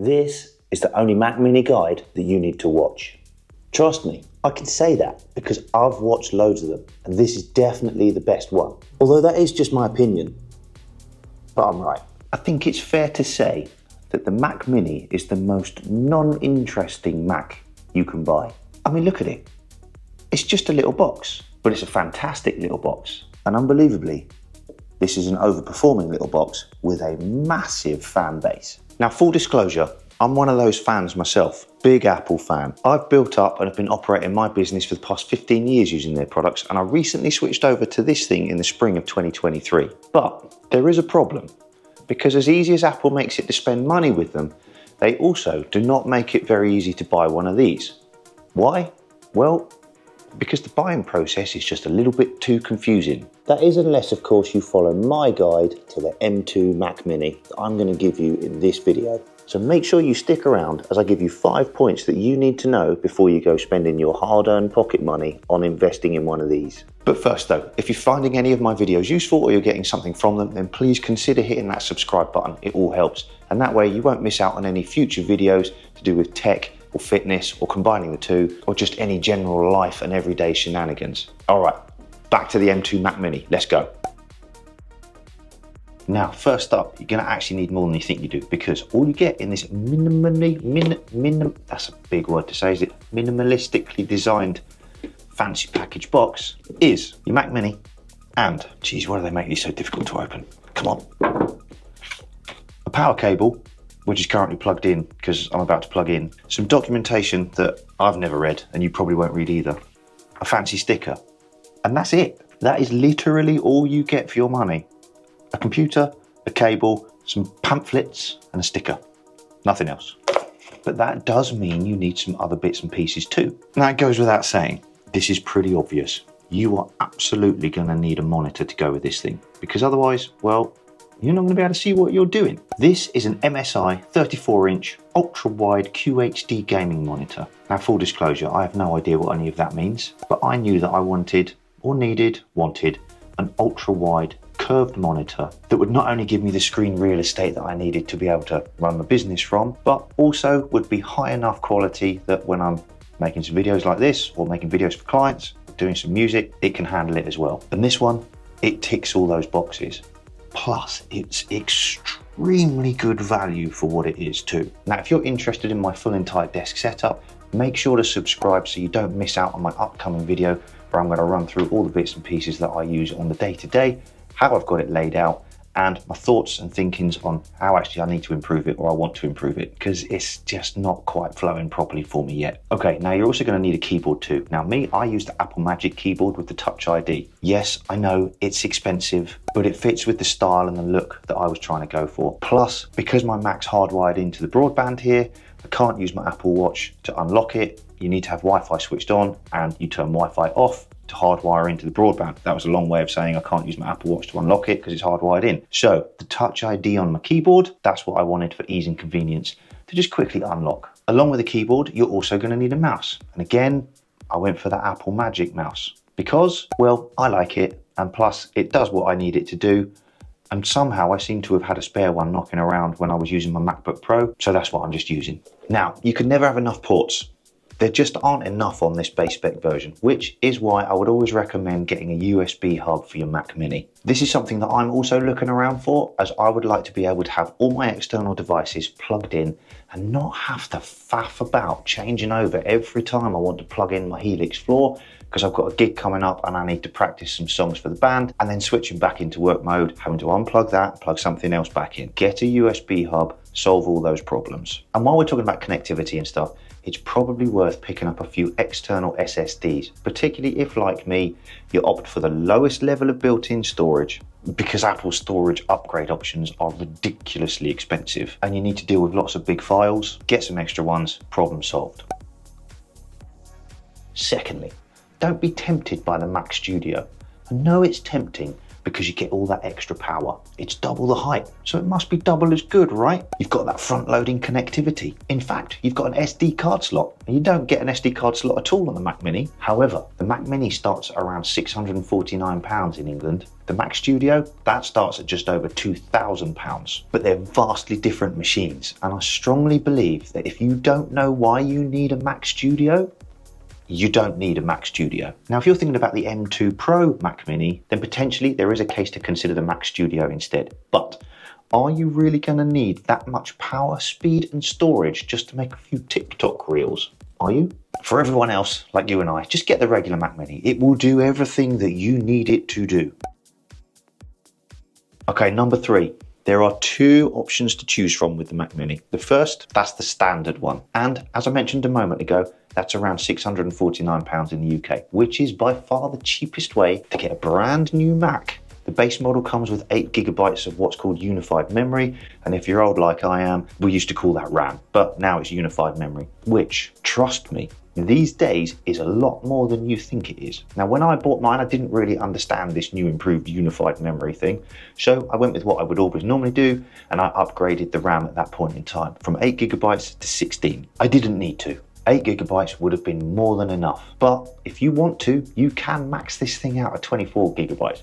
This is the only Mac Mini guide that you need to watch. Trust me, I can say that because I've watched loads of them and this is definitely the best one. Although that is just my opinion, but I'm right. I think it's fair to say that the Mac Mini is the most non-interesting Mac you can buy. I mean, look at it. It's just a little box, but it's a fantastic little box. And unbelievably, this is an overperforming little box with a massive fan base. Now, full disclosure, I'm one of those fans myself, big Apple fan. I've built up and have been operating my business for the past 15 years using their products, and I recently switched over to this thing in the spring of 2023. But there is a problem, because as easy as Apple makes it to spend money with them, they also do not make it very easy to buy one of these. Why? Well, because the buying process is just a little bit too confusing. That is unless, of course, you follow my guide to the M2 Mac Mini that I'm going to give you in this video. So make sure you stick around as I give you 5 points that you need to know before you go spending your hard-earned pocket money on investing in one of these. But first though, if you're finding any of my videos useful or you're getting something from them, then please consider hitting that subscribe button. It all helps. And that way you won't miss out on any future videos to do with tech or fitness or combining the two, or just any general life and everyday shenanigans. All right, back to the M2 Mac Mini, let's go. Now, first up, you're gonna actually need more than you think you do, because all you get in this that's a big word to say, is it? Minimalistically designed fancy package box is your Mac Mini and, geez, why do they make these so difficult to open? Come on. A power cable, which is currently plugged in because I'm about to plug in. Some documentation that I've never read and you probably won't read either. A fancy sticker. And that's it. That is literally all you get for your money. A computer, a cable, some pamphlets and a sticker. Nothing else. But that does mean you need some other bits and pieces too. Now it goes without saying, this is pretty obvious. You are absolutely gonna need a monitor to go with this thing, because otherwise, well, you're not going to be able to see what you're doing. This is an MSI 34-inch ultra-wide QHD gaming monitor. Now, full disclosure, I have no idea what any of that means, but I knew that I wanted an ultra-wide curved monitor that would not only give me the screen real estate that I needed to be able to run my business from, but also would be high enough quality that when I'm making some videos like this, or making videos for clients, doing some music, it can handle it as well. And this one, it ticks all those boxes. Plus, it's extremely good value for what it is too. Now, if you're interested in my full entire desk setup, make sure to subscribe so you don't miss out on my upcoming video where I'm going to run through all the bits and pieces that I use on the day-to-day, how I've got it laid out, and my thoughts and thinkings on how actually I need to improve it, or I want to improve it, because it's just not quite flowing properly for me yet. Okay, now you're also going to need a keyboard too. Now me, I use the Apple Magic keyboard with the Touch ID. Yes, I know it's expensive, but it fits with the style and the look that I was trying to go for. Plus, because my Mac's hardwired into the broadband here, I can't use my Apple Watch to unlock it. You need to have Wi-Fi switched on, and you turn Wi-Fi off to hardwire into the broadband. That was a long way of saying I can't use my Apple Watch to unlock it because it's hardwired in. So the Touch ID on my keyboard, that's what I wanted for ease and convenience to just quickly unlock. Along with the keyboard, you're also going to need a mouse. And again, I went for the Apple Magic mouse because, well, I like it, and plus it does what I need it to do. And somehow I seem to have had a spare one knocking around when I was using my MacBook Pro, so that's what I'm just using. Now, you can never have enough ports. There just aren't enough on this base spec version, which is why I would always recommend getting a USB hub for your Mac Mini. This is something that I'm also looking around for, as I would like to be able to have all my external devices plugged in and not have to faff about changing over every time I want to plug in my Helix Floor, because I've got a gig coming up and I need to practice some songs for the band, and then switching back into work mode, having to unplug that, plug something else back in. Get a USB hub, solve all those problems. And while we're talking about connectivity and stuff, it's probably worth picking up a few external SSDs, particularly if, like me, you opt for the lowest level of built-in storage, because Apple's storage upgrade options are ridiculously expensive and you need to deal with lots of big files. Get some extra ones, problem solved. Secondly, don't be tempted by the Mac Studio. I know it's tempting, because you get all that extra power. It's double the height, so it must be double as good, right? You've got that front-loading connectivity. In fact, you've got an SD card slot. You don't get an SD card slot at all on the Mac Mini. However, the Mac Mini starts at around £649 in England. The Mac Studio, that starts at just over £2,000. But they're vastly different machines, and I strongly believe that if you don't know why you need a Mac Studio, you don't need a Mac Studio. Now, if you're thinking about the M2 Pro Mac Mini, then potentially there is a case to consider the Mac Studio instead. But are you really going to need that much power, speed and storage just to make a few TikTok reels? Are you? For everyone else, like you and I, just get the regular Mac Mini. It will do everything that you need it to do. Okay, number 3. There are 2 options to choose from with the Mac Mini. The first, that's the standard one. And as I mentioned a moment ago, that's around £649 in the UK, which is by far the cheapest way to get a brand new Mac. The base model comes with 8 gigabytes of what's called unified memory. And if you're old like I am, we used to call that RAM, but now it's unified memory, which, trust me, these days is a lot more than you think it is. Now, when I bought mine, I didn't really understand this new improved unified memory thing. So I went with what I would always normally do, and I upgraded the RAM at that point in time from 8 gigabytes to 16. I didn't need to. 8 gigabytes would have been more than enough. But if you want to, you can max this thing out at 24 gigabytes,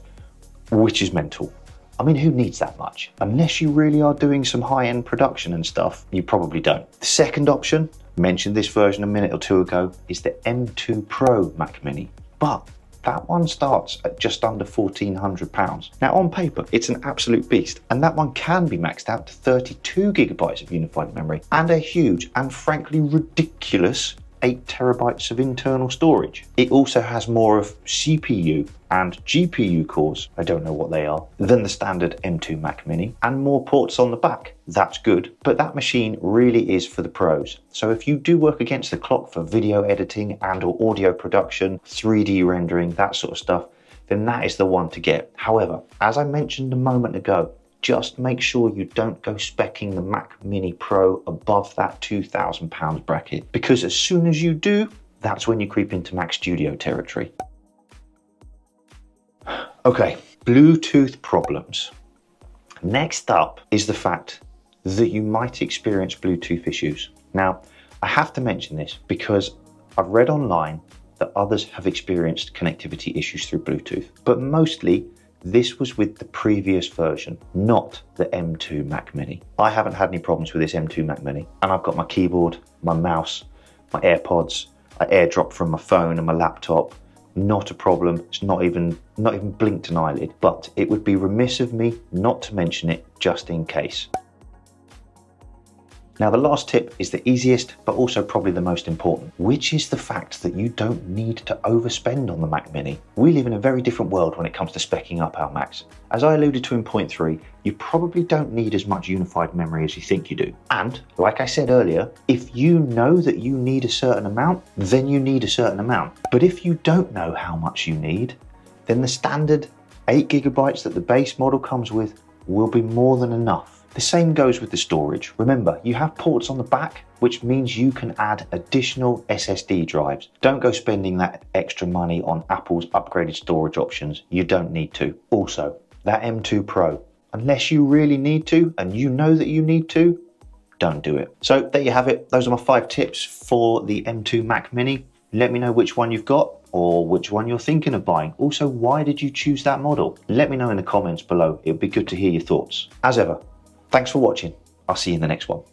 which is mental. I mean, who needs that much? Unless you really are doing some high-end production and stuff, you probably don't. The second option, mentioned this version a minute or 2 ago, is the M2 Pro Mac Mini. But that one starts at just under £1,400. Now, on paper, it's an absolute beast, and that one can be maxed out to 32 gigabytes of unified memory and a huge and frankly ridiculous 8 terabytes of internal storage. It also has more of CPU and GPU cores, I don't know what they are, than the standard M2 Mac Mini, and more ports on the back. That's good, but that machine really is for the pros. So if you do work against the clock for video editing and or audio production, 3D rendering, that sort of stuff, then that is the one to get. However, as I mentioned a moment ago, just make sure you don't go speccing the Mac Mini Pro above that £2,000 bracket, because as soon as you do, that's when you creep into Mac Studio territory. Okay, Bluetooth problems. Next up is the fact that you might experience Bluetooth issues. Now, I have to mention this because I've read online that others have experienced connectivity issues through Bluetooth, but mostly this was with the previous version, not the M2 Mac Mini. I haven't had any problems with this M2 Mac Mini, and I've got my keyboard, my mouse, my AirPods, I airdrop from my phone and my laptop. Not a problem. It's not even blinked an eyelid, but it would be remiss of me not to mention it just in case. Now, the last tip is the easiest, but also probably the most important, which is the fact that you don't need to overspend on the Mac Mini. We live in a very different world when it comes to speccing up our Macs. As I alluded to in point 3, you probably don't need as much unified memory as you think you do. And like I said earlier, if you know that you need a certain amount, then you need a certain amount. But if you don't know how much you need, then the standard 8 gigabytes that the base model comes with will be more than enough. The same goes with the storage. Remember, you have ports on the back, which means you can add additional SSD drives. Don't go spending that extra money on Apple's upgraded storage options. You don't need to. Also, that M2 Pro, unless you really need to, and you know that you need to, don't do it. So there you have it. Those are my 5 tips for the M2 Mac Mini. Let me know which one you've got or which one you're thinking of buying. Also, why did you choose that model? Let me know in the comments below. It would be good to hear your thoughts. As ever, thanks for watching. I'll see you in the next one.